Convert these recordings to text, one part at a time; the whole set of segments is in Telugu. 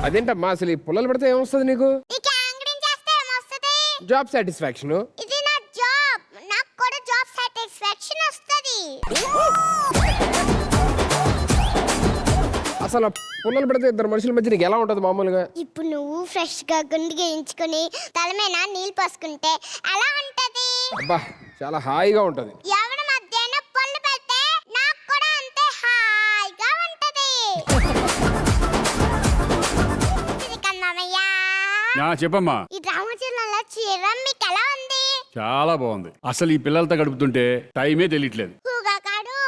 అదేంటమ్మా అసలు ఈ పుల్లలు పెడితే ఏమొస్తుంది నీకు? నీకు యాంకరింగ్ చేస్తే ఏమొస్తది? Job satisfaction. ఇది నా జాబ్, నాకు కూడా జాబ్ సాటిస్ఫాక్షన్ వస్తది. అసలు పుల్లలు పెడితే ఇద్దరు మనుషుల మధ్య నీకు ఎలా ఉంటది మామూలుగా? ఇప్పుడు నువ్వు ఫ్రెష్ గా గుండు గేయించుకొని తల మీద నీళ్ళు పోసుకుంటే ఎలా ఉంటది? అబ్బా చాలా హాయిగా ఉంటది. ఎవరి మధ్యన పుల్ల పెడితే నాకు కూడా అంతే హాయిగా ఉంటది. ఇది కన్నమయ్యా. చెప్పమ్మా. ఈ రామచంద్రంలో చీర మీకు ఎలా ఉంది? చాలా బాగుంది. అసలు ఈ పిల్లలతో గడుపుతుంటే టైమే తెలియట్లేదు. కూగా కాడు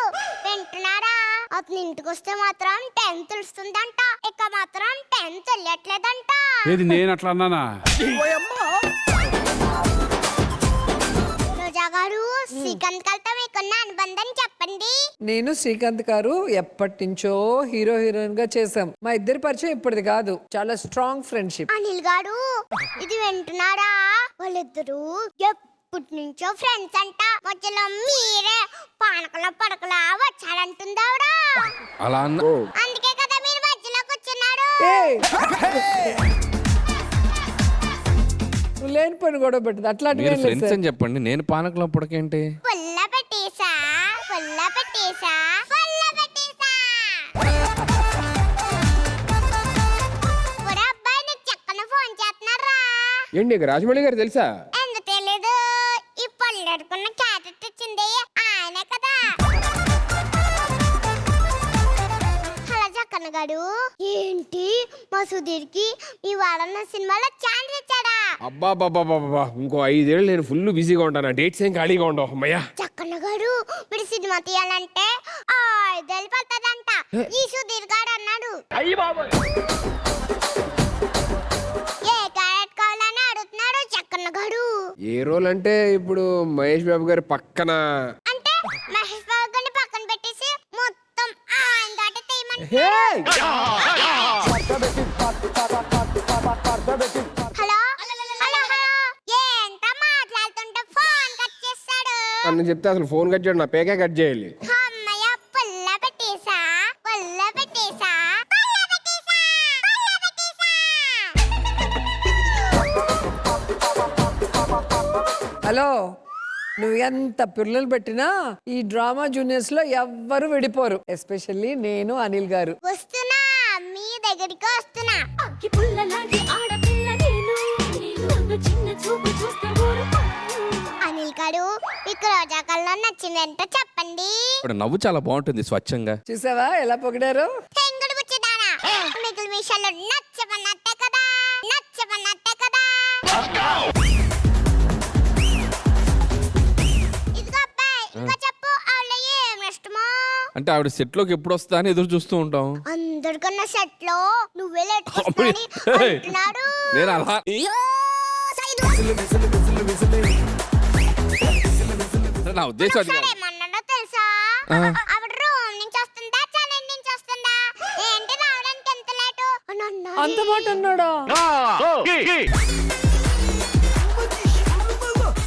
వింటున్నారా? అతను ఇంటికి వస్తే మాత్రం 10th వస్తుందంట, ఇక మాత్రం 10th వెళ్ళట్లేదంట. ఏది నేను అట్లా అన్నానా? రోజా గారు, శ్రీకాంత్ గారితో మీకున్న అనుబంధం చెప్పండి. నేను శ్రీకాంత్ గారు ఎప్పటి నుంచో హీరో హీరోయిన్ గా చేసాం. మా ఇద్దరి పరిచయం ఇప్పటిది కాదు, చాలా స్ట్రాంగ్ ఫ్రెండ్షిప్. అనిల్ గారు ఇది వింటున్నారా? వాళ్ళిద్దరూ ఎప్పటి నుంచో ఫ్రెండ్స్ అంట. మధ్యలో మీరే పానకల పడకలా వచ్చాడంటుందావిడా. అలా అన్న అందుకే కదా మీరు మధ్యలో కూర్చున్నారు. నువ్వు లేని పని గొడవ పెట్టదు అట్లాంటివి మీరు ఫ్రెండ్స్ అని చెప్పండి, నేను పానకంలో పుడకేంటి? పుల్ల పెట్టేసా, పుల్ల పెట్టేసా, పుల్ల పెట్టేసా. ఒరే అబ్బాయి, నీకు చక్కన ఫోన్ చేస్తున్నారా? ఏంటి నీకు రాజమౌళి గారు తెలుసా? ఎందుకు తెలీదు? ఈ పళ్ళెడుకున్న క్యారెట్ ఇచ్చింది ఆయనే కదా. హలో చక్కన గారు, ఏంటి మా సుధీర్కి మీ వాడన్న సినిమాలో ఛాన్స్ ఇచ్చాడా? అబ్బా బాబా బాబా ఇంకో 5 ఏళ్ళు నేను ఫుల్ బిజీగా ఉంటాను. డేట్స్ ఏం ఖాళీగా ఉండవు. అమ్మయ్యా చక్కన్న గారు, మీరు సినిమా తీయాలంటే 5 ఏళ్ళు పడుతుందంట. ఈ సుధీర్ గారు అన్నాడు. ఏ క్యారెట్ కావాలని అడుగుతున్నాడు చక్కన్న గారు. ఏ రోల్ అంటే ఇప్పుడు మహేష్ బాబు గారి పక్కన. అంటే మహేష్ బాబు గారిని పక్కన పెట్టేసి మొత్తం ఆయన దాటి తీయమని. హలో హలో హలో, ఏంటో మాట్లాడుతుంటే ఫోన్ కట్ చేస్తాడు. నన్ను చెప్తే అసలు ఫోన్ కట్ చేయడు, నా పేకే కట్ చేయాలి. అమ్మయ్య, పుల్ల పెట్టేసా, పుల్ల పెట్టేసా, పుల్ల పెట్టేసా, పుల్ల పెట్టేసా. హలో, నువ్వు ఎంత పిల్లలు పెట్టినా ఈ డ్రామా జూనియర్స్ లో ఎవ్వరు విడిపోరు, ఎస్పెషల్లీ నేను అనిల్ గారు. వస్తున్నా, మీ దగ్గరికి వస్తున్నా. అక్కి పుల్లలాంటి ఆడపిల్ల నేను, నన్ను చిన్న చూపు చూస్తే అనిల్ గారు, మీకు రోజా కల్లో నచ్చిందంటే చెప్పండి. ఇప్పుడు నవ్వు చాలా బాగుంటుంది స్వచ్ఛంగా. చూసావా ఎలా పొగిడారు? తెంగుడు బుచ్చిదానా, మిగిలిన విషయాలు నచ్చమన్నట్టే కదా, నచ్చమన్నట్టే కదా. ఇదిగో అబ్బాయి, ఇంకా చెప్పు, ఆవిడ ఏం ఇష్టమో? అంటే ఆవిడ సెట్ లోకి ఎప్పుడు వస్తా అని ఎదురు చూస్తూ ఉంటాం. అందరికన్నా సెట్ లో నువ్వే లేట్ వస్తావని అంటున్నాడు. నేను అలా నా ఉద్దేశం అది కాదు. ఏమన్నాడో తెలుసా? ఆవిడ రూమ్ నుంచి వస్తుందా, చెన్నై నుంచి వస్తుందా, ఏంటి రావడానికి ఎంత లేటు అని అన్నాడు. అంత మాట అన్నాడా?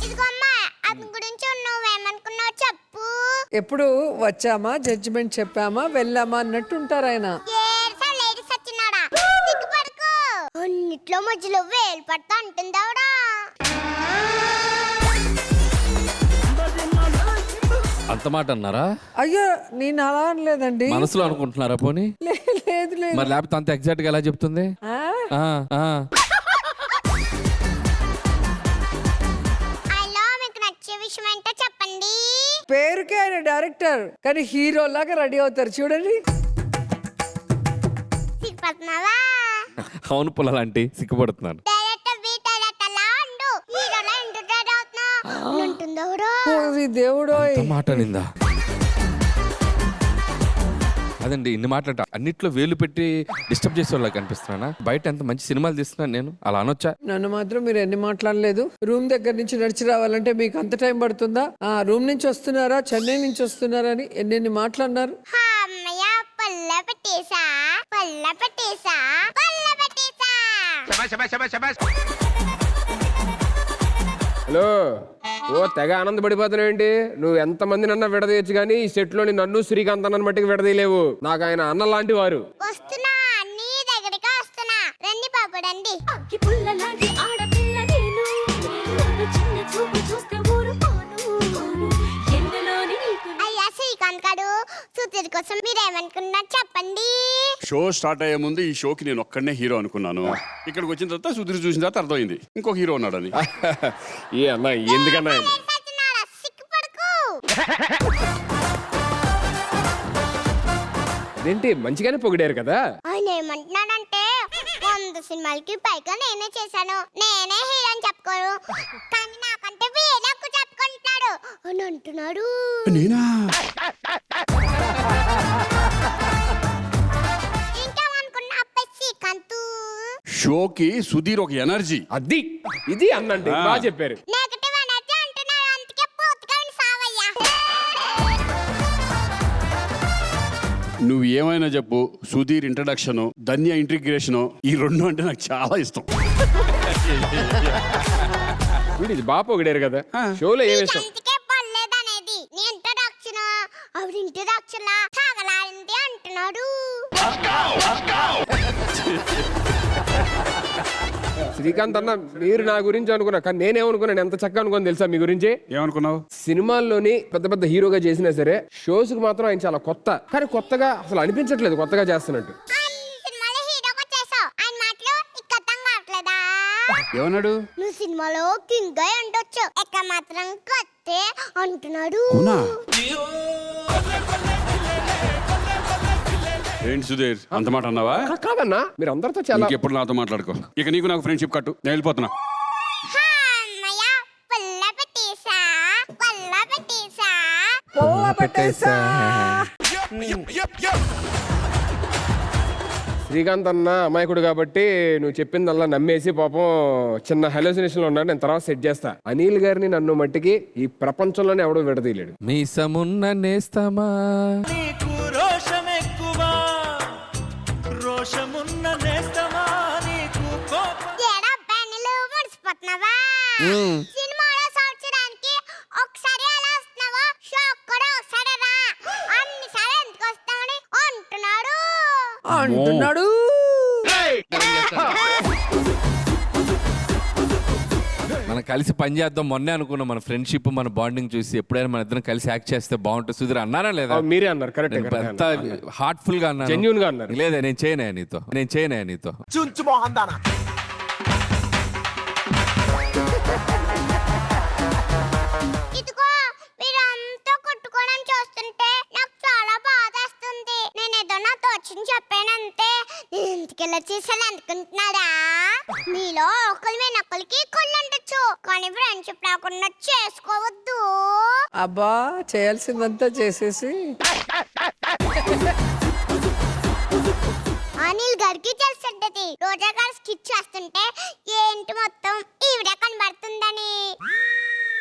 ఇదిగో అమ్మా, అతని గురించి నువ్వేమనుకున్నావు చెప్పు. ఎప్పుడు వచ్చామా, జడ్జిమెంట్ చెప్పామా, వెళ్ళామా అన్నట్టు ఉంటారు ఆయన. ఏడ్సా లేడీ సచ్చినాడా, సిగ్గుపడకు. అన్నిట్లో మధ్యలో వేలు పడతా అంటుందావిడా. అంత మాట అన్నారా? అయ్యో, నేను అలా అనలేదండి. మనసులో అనుకుంటున్నారా పోనీ? లేదు లేదు. మరి లేకపోతే అంత ఎగ్జాక్ట్ గా ఎలా చెప్తుంది? ఆ? ఆయనలో మీకు నచ్చే విషయం ఏంటో చెప్పండి. పేరుకే ఆయన డైరెక్టర్, కానీ హీరో లాగా రెడీ అవుతారు చూడండి. సిగ్గుపడుతున్నావా? అవును పుల్లలాంటి సిగ్గుపడుతున్నాను. డైరెక్టర్ బి డైరెక్టర్ లా ఉండు, హీరోలా ఇంటర్వ్యూ అవుతున్నావు ఉంటుందావిడా. ఓరి దేవుడోయ్. అంత మాట నిందా? అదండి, ఇన్ని మాట్లాడ అన్నిట్లో వేలు పెట్టి డిస్టర్బ్ చేసే వాళ్ళకి కనిపిస్తున్నానా? బయట ఎంత మంచి సినిమాలు తీస్తున్నాను నేను, అలా అనొచ్చా? నన్ను మాత్రం మీరు ఎన్ని మాట్లాడలేదు. రూమ్ దగ్గర నుంచి నడిచి రావాలంటే మీకు అంత టైం పడుతుందా? ఆ రూమ్ నుంచి వస్తున్నారా, చెన్నై నుంచి వస్తున్నారా అని ఎన్ని మాట్లాడినారు. అమ్మయ్య, పల్ల పెట్టేసా, పల్ల పెట్టేసా, పల్ల పెట్టేసా. హలో, ఓ తెగ ఆనందపడిపోతున్నావు ఏంటి? నువ్వు ఎంత మందినన్నా విడదీయచ్చు కానీ ఈ సెట్ లోని నన్ను శ్రీకాంత్ అన్న మట్టికి విడదీయలేవు. నాకు ఆయన అన్న లాంటి వారు. వస్తున్నా, నీ దగ్గరికి వస్తున్నా. గారు సుధీర్ కోసం మీరు ఏమనుకున్నారు చెప్పండి. షో స్టార్ట్ అయ్యే ముందు ఈ షోకి నేను ఒక్కడనే హీరో అనుకున్నాను. ఇక్కడికి వచ్చిన తర్వాత సుధీర్ చూసిన తర్వాత అర్థమైంది ఇంకో హీరో ఉన్నాడని. ఏ అన్నా ఎందుకన్నా సత్యనారాయణ, సిగ్గుపడకు. అదేంటి మంచిగానే పొగిడారు కదా. ఆయన ఏమంటున్నాడంటే 100 సినిమాలకి పైగా నేనే చేశాను, నేనే హీరో అని చెప్పుకోరు, కానీ నాకంటే వేరే ఎక్కువ చెప్పుకుంటున్నాడు అని అంటున్నాడు. నేనా? ఇంకేమనుకున్నా శ్రీకాంత్, షోకి సుధీర్ ఒక ఎనర్జీ. అది ఇది అన్నంటే బాగా చెప్పారు. నెగటివ్ ఎనర్జీ అంటున్నాడు, అందుకే పూర్తిగా సావయ్యా. నువ్వు ఏమైనా చెప్పు, సుధీర్ ఇంట్రడక్షన్, ధన్య ఇంటిగ్రేషన్, ఈ రెండు అంటే నాకు చాలా ఇష్టం. వీడు ఇది బాగా పొగిడారు కదా. షోలో ఏమి ఇష్టం? అందుకే పర్లేదనేది. నీ ఇంట్రడక్షన్ ఆవిడ ఇంట్రడక్షన్ లా తాగలాడింది అంటున్నాడు. శ్రీకాంత్ అన్న మీరు నా గురించి అనుకున్నా, కానీ నేనేమనుకున్నాను ఎంత చక్కగా అనుకోని తెలుసా మీ గురించి? ఏమనుకున్నావు? సినిమాల్లోని పెద్ద పెద్ద హీరోగా చేసినా సరే షోస్ కి మాత్రం ఆయన చాలా కొత్త, కానీ కొత్తగా అసలు అనిపించట్లేదు కొత్తగా చేస్తున్నట్టు. అన్ని సినిమాలో హీరోగా చేసావు, ఆయన మాటలు నీకు అర్థం కావట్లేదా? ఏమన్నాడు? నువ్వు సినిమాలో కింగ్ గా ఉండొచ్చు, ఎక్క మాత్రం కొత్తే అంటున్నాడు. అవునా? ఏంటి సుధీర్ అంత మాట అన్నావా? కాదన్నా మీరు అందరితో చాలా ఇంకెప్పుడు నాతో మాట్లాడుకో. ఇక నీకు నాకు ఫ్రెండ్షిప్ కట్టు, నేను వెళ్ళిపోతున్నా. అమ్మయ్య, పుల్ల పెట్టేసా, పుల్ల పెట్టేసా. శ్రీకాంత్ అన్న అమాయకుడు కాబట్టి నువ్వు చెప్పిందల్లా నమ్మేసి పాపం చిన్న హెలోసినేషన్ లో ఉన్నాడు. నేను తర్వాత సెట్ చేస్తా. అనిల్ గారిని నన్ను మట్టికి ఈ ప్రపంచంలోనే ఎవడో విడదీయలేడు. మీసమున్న నేస్తమా నీకు రోషమెక్కువ, రోషమున్న నేస్తమా నీకు కోపం. ఏడా బెన్నెలు ముడిసిపోతున్నావా? సినిమాలో సంవత్సరానికి ఒకసారి అలా వస్తున్నావా? షాక్ కూడా ఒకసారి రా, అన్నిసార్లు ఎందుకు వస్తామని అంటున్నాడు. మనం కలిసి పని చేద్దాం మొన్నే అనుకున్నాం. మన ఫ్రెండ్షిప్ మన బాండింగ్ చూసి ఎప్పుడైనా మన ఇద్దరం కలిసి యాక్ట్ చేస్తే బాగుంటుంది సుధీర్ అన్నారా లేదా? మీరే అన్నారు. కరెక్ట్. ఎంత హార్ట్ఫుల్ గా అన్నాను. జెన్యూన్ గా అన్నారు. లేదా నేను చేయనే నీతో, నేను చేయనే నీతో. ఇదిగో మీరంతా కొట్టుకోవడం చూస్తుంటే నాకు చాలా బాధేస్తుంది. నేను ఏదో నా తోచింది చెప్పానంతే, నేను ఇంటికెళ్ళి చేసాను అనుకుంటున్నారా? మీలో ఒకరి మీద ఒకరికి కొల్లుండొచ్చు, కానీ ఫ్రెండ్షిప్ లేకుండా చేసుకోవద్దు. అబ్బా చేయాల్సిందంతా చేసేసి అనిల్ గారికి తెలుసుంటది, రోజా గారు స్కిచ్ చేస్తుంటే ఏంటి మొత్తం ఈవిడ కనబడుతుందని.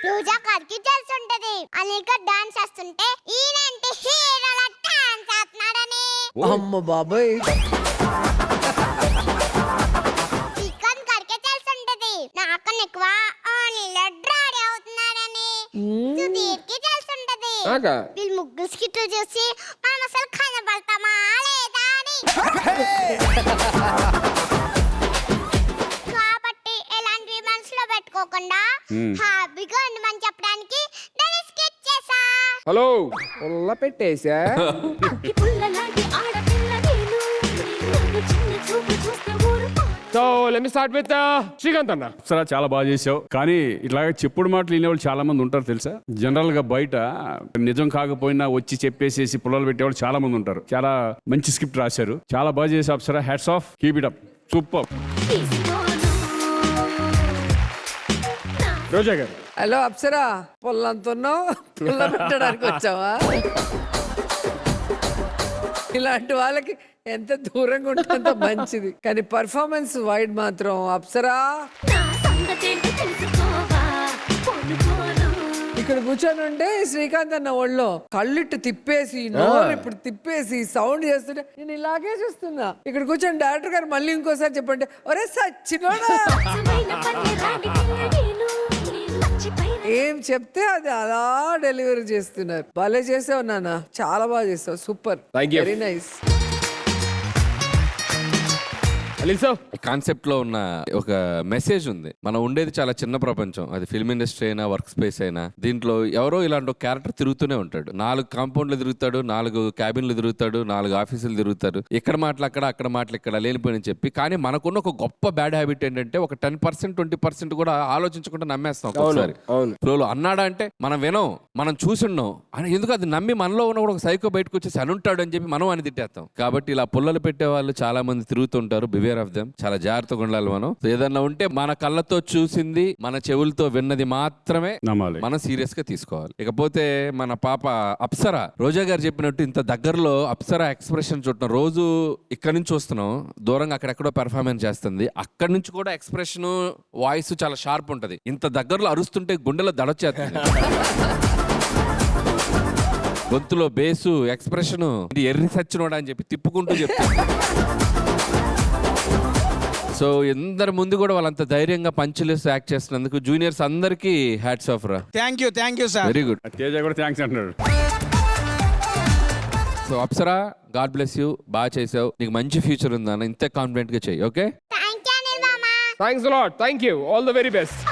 రోజా గారికి తెలుసుంటది అనిల్ గారు డాన్స్ చేస్తుంటే ఈయనంటే హీరోలా డాన్స్ చేస్తున్నాడని. అమ్మ బాబాయ్, శ్రీకాంత్ గారికి తెలుసుంటది నాకన్నా ఎక్కువ అనిల్ డ్రాడీ అవుతున్నాడని. సుధీర్ కి తెలుసుంటది నాకా? వీళ్ళు ముగ్గురు స్కిట్లు చూసి మనం అసలు కనబడతామా లేదా అని. కాబట్టి ఎలాంటివి మనసులో పెట్టుకోకుండా హ్యాపీగా ఉండమని చెప్పడానికి నేను స్కెచ్ చేసా. హలో పుల్ల పెట్టేసా. ఈ పుల్లలాంటి ఆడపిల్ల నేను నన్ను చిన్న చూపు చూస్తే ఊరుకో. So let me start with Srikanth అన్న. సరే చాలా బాగా చేసావు, కానీ ఇట్లాగే చెప్పుడు మాటలు వినేవాళ్ళు చాలా మంది ఉంటారు తెలుసా? జనరల్ గా బయట నిజం కాకపోయినా వచ్చి చెప్పేసేసి పుల్లలు పెట్టేవాళ్ళు చాలా మంది ఉంటారు. చాలా మంచి స్క్రిప్ట్ రాశారు, చాలా బాగా చేసావు Apsara. Hats off, keep it up, super. తీసుకోను రోజా గారు హలో అప్సరా, పొల్లంతున్నావు, పుల్ల పెట్టడానికి వచ్చావా? ఇలాంటి వాళ్ళకి ఎంత దూరంగా ఉంటే అంత మంచిది, కానీ పర్ఫార్మెన్స్ వైడ్ మాత్రం అప్సరా. నా సంగతేంటో తెలుసుకోవా, పొన్నుకోను. ఇక్కడ కూర్చొని ఉంటే శ్రీకాంత్ అన్న ఒళ్ళో కళ్ళిట్టు తిప్పేసి నోరు ఇప్పుడు తిప్పేసి సౌండ్ చేస్తుంటే నేను ఇలాగే చూస్తున్నా. ఇక్కడ కూర్చొని డైరెక్టర్ గారు మళ్ళీ ఇంకోసారి చెప్పండి, ఒరే సచ్చినోడా, అచ్చమైన పల్లెలాంటి పిల్ల నేను మర్చిపోయిన ఏం చెప్తే అది అలా డెలివరీ చేస్తున్నారు. భలే చేసావు నాన్న, చాలా బాగా చేసావు, super, Thank you. Very nice. అలీసో ఈ కాన్సెప్ట్ లో ఉన్న ఒక మెసేజ్ ఉంది. మనం ఉండేది చాలా చిన్న ప్రపంచం, అది ఫిల్మ్ ఇండస్ట్రీ అయినా వర్క్ స్పేస్ అయినా. దీంట్లో ఎవరో ఇలాంటి ఒక క్యారెక్టర్ తిరుగుతూనే ఉంటాడు. 4 కాంపౌండ్లు తిరుగుతాడు, 4 క్యాబిన్లు తిరుగుతాడు, 4 ఆఫీసులు తిరుగుతాడు. ఇక్కడ మాటలు అక్కడ, అక్కడ మాటలు ఇక్కడ, లేనిపోయిన చెప్పి. కానీ మనకున్న ఒక గొప్ప బ్యాడ్ హ్యాబిట్ ఏంటంటే ఒక 10% 20% కూడా ఆలోచించకుండా నమ్మేస్తాం ఒకసారి. అవును. ఫ్లోలో అన్నాడా అంటే మనం వినం, మనం చూసున్నాం అని. ఎందుకు అది నమ్మి మనలో ఉన్న కూడా ఒక సైకో బయటకు వచ్చేసి అనుంటాడు అని చెప్పి మనం అని తిట్టేస్తాం. కాబట్టి ఇలా పుల్లలు పెట్టే వాళ్ళు చాలా మంది తిరుగుతుంటారు. Beware of them. చాలా జాగ్రత్తగా ఉండాలి మనం. ఏదన్నా ఉంటే మన కళ్ళతో చూసింది, మన చెవులతో విన్నది మాత్రమే నమ్మాలి. మనం సీరియస్ గా తీసుకోవాలి. ఇకపోతే మన పాప అప్సర, రోజా గారు చెప్పినట్టు ఇంత దగ్గరలో అప్సర ఎక్స్ప్రెషన్ చూడటం, రోజు ఇక్కడ నుంచి చూస్తున్నాం, దూరంగా అక్కడెక్కడో పెర్ఫార్మెన్స్ చేస్తుంది, అక్కడ నుంచి కూడా ఎక్స్ప్రెషన్ వాయిస్ చాలా షార్ప్ ఉంటది. ఇంత దగ్గరలో అరుస్తుంటే గుండెలో దడొచ్చేస్తుంది. గొంతులో బేసు, ఎక్స్ప్రెషన్, ఎర్రి సచ్చినోడా అని చెప్పి తిప్పుకుంటూ చెప్తాను. సో ఎందరి ముందు కూడా వాళ్ళంత ధైర్యంగా పంచులేసి యాక్ట్ చేస్తున్నందుకు జూనియర్స్ అందరికీ హ్యాట్స్ ఆఫ్ రా. Thank you sir. Very good. Teja కూడా థ్యాంక్స్ అంటున్నాడు. So Apsara, God bless you. బాగా చేసావు, నీకు మంచి ఫ్యూచర్ ఉందన్న. ఇంతే కాన్ఫిడెంట్ గా చెయ్యి. ఓకే, థ్యాంక్ యూ అనిల్ మామ. Thanks lot. Thank you. All the very best.